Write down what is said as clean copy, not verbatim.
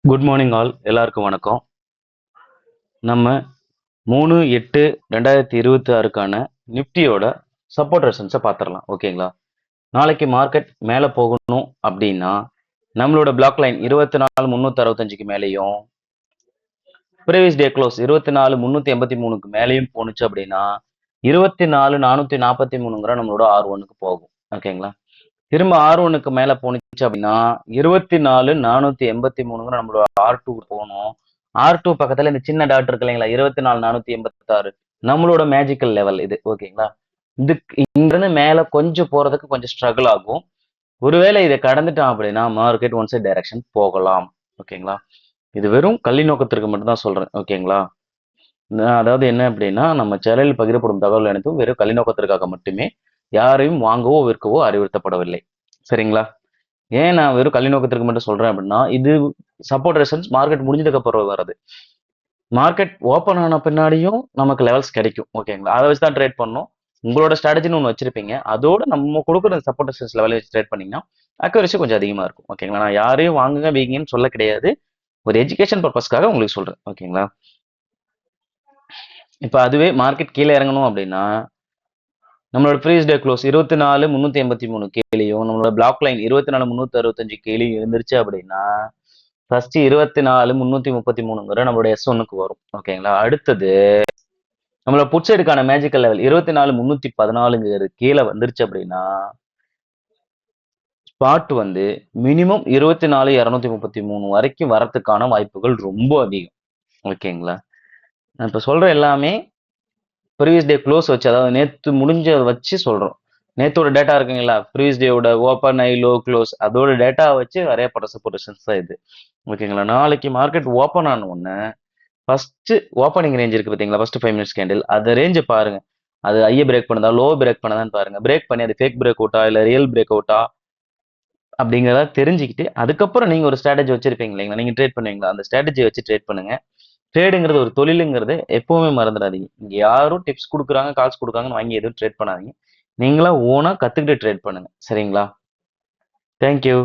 Good morning all, எல்லாருக்கும் வணக்கம். நம்ம 3/8/2026க்கான நிஃப்டியோட சப்போர்ட் ரெசன்ஸை பார்த்துடலாம். ஓகேங்களா? நாளைக்கு மார்க்கெட் மேலே போகணும் அப்படின்னா நம்மளோட பிளாக் லைன் 24,365க்கு மேலேயும் ப்ரீவியஸ் டே க்ளோஸ் 24,383க்கு மேலேயும் போணுச்சு அப்படின்னா 24,443ங்கிற நம்மளோட R1க்கு போகும். ஓகேங்களா? திரும்ப R1க்கு மேலே போணுச்சு அப்படின்னா 24,483ங்கிற நம்மளோட R2 போகணும். R2 பக்கத்துல இந்த சின்ன டாட் இருக்கு இல்லைங்களா, 24,486 நம்மளோட மேஜிக்கல் லெவல் இது. ஓகேங்களா? இதுக்கு இங்கிருந்து மேல கொஞ்சம் போறதுக்கு கொஞ்சம் ஸ்ட்ரகிள் ஆகும். ஒருவேளை இதை கடந்துட்டான் அப்படின்னா மார்க்கெட் ஒன் சைட் டைரக்ஷன் போகலாம். ஓகேங்களா? இது வெறும் கள்ளி நோக்கத்திற்கு மட்டும் தான் சொல்றேன். ஓகேங்களா? அதாவது என்ன அப்படின்னா, நம்ம சேனலில் பகிரப்படும் தகவல் அனைத்தும் வெறும் கள்ளி நோக்கத்திற்காக மட்டுமே, யாரையும் வாங்கவோ விற்கவோ அறிவுறுத்தப்படவில்லை. சரிங்களா? ஏன் நான் வெறும் கள்ளி நோக்கத்திற்கு மட்டும் சொல்றேன் அப்படின்னா, இது சப்போர்ட் ரெசன்ஸ் மார்க்கெட் முடிஞ்சதுக்கு அப்புறம் வர்றது. மார்க்கெட் ஓப்பன் ஆன பின்னாடியும் நமக்கு லெவல்ஸ் கிடைக்கும். ஓகேங்களா? அதை வச்சு தான் ட்ரேட் பண்ணணும். உங்களோட ஸ்ட்ராட்டஜின்னு ஒன்று வச்சிருப்பீங்க. அதோட நம்ம கொடுக்குற சப்போர்ட் ரெசன்ஸ் லெவலை வச்சு ட்ரேட் பண்ணீங்கன்னா அக்யூரசி கொஞ்சம் அதிகமா இருக்கும். ஓகேங்களா? நான் யாரையும் வாங்குங்க வீங்கன்னு சொல்ல கிடையாது. ஒரு எஜுகேஷன் பர்பஸ்க்காக உங்களுக்கு சொல்றேன். ஓகேங்களா? இப்போ அதுவே மார்க்கெட் கீழே இறங்கணும் அப்படின்னா நம்மளோட ப்ரீவியஸ் டே க்ளோஸ் 24,383 கீழேயும் நம்மளோட பிளாக் லைன் 24,365 கீழேயும் இருந்துருச்சு அப்படின்னா ஃபர்ஸ்ட் 24,333ங்கிற நம்மளோட S1க்கு வரும். ஓகேங்களா? அடுத்தது நம்மளோட புட் சைடுக்கான மேஜிக்கல் லெவல் 24,314ங்கிறது கீழே வந்துருச்சு அப்படின்னா ஸ்பாட் வந்து மினிமம் 24,233 வரைக்கும் வரத்துக்கான வாய்ப்புகள் ரொம்ப அதிகம். ஓகேங்களா? நான் இப்போ சொல்ற எல்லாமே ப்ரீவியஸ் டே க்ளோஸ் வச்சு, அதாவது நேற்று முடிஞ்சதை வச்சு சொல்றோம். நேத்தோட டேட்டா இருக்குங்களா, ப்ரீவியஸ் டேவோட ஓப்பன் ஐ லோ க்ளோஸ் அதோட டேட்டா வச்சு வரையப்பட்ட சப்போர்ட் ரெசிஸ்டன்ஸ் தான் இது. ஓகேங்களா? நாளைக்கு மார்க்கெட் ஓப்பன் ஆன உடனே ஃபர்ஸ்ட் ஓப்பனிங் ரேஞ்ச் இருக்கு பார்த்தீங்களா, ஃபர்ஸ்ட் 5 மினிட்ஸ் கேண்டில் அந்த ரேஞ்சை பாருங்க. அது ஐயை பிரேக் பண்ணுதா, லோ பிரேக் பண்ணதான்னு பாருங்க. பிரேக் பண்ணி அது ஃபேக் பிரேக் அவுட்டா இல்லை ரியல் பிரேக் அவுட்டா அப்படிங்கிறத தெரிஞ்சுக்கிட்டு அதுக்கப்புறம் நீங்க ஒரு ஸ்ட்ராட்டஜி வச்சிருப்பீங்க இல்லைங்களா, நீங்க ட்ரேட் பண்ணுவீங்களா, அந்த ஸ்ட்ராட்டஜி வச்சு ட்ரேட் பண்ணுங்க. ட்ரேடுங்கிறது ஒரு தொழிலுங்கிறது எப்பவுமே மறந்துடாதீங்க. இங்க யாரும் டிப்ஸ் கொடுக்குறாங்க கால்ஸ் கொடுக்குறாங்கன்னு வாங்கி எதுவும் ட்ரேட் பண்ணாதீங்க. நீங்களா ஓனா கத்துக்கிட்டு ட்ரேட் பண்ணுங்க. சரிங்களா? தேங்க்யூ.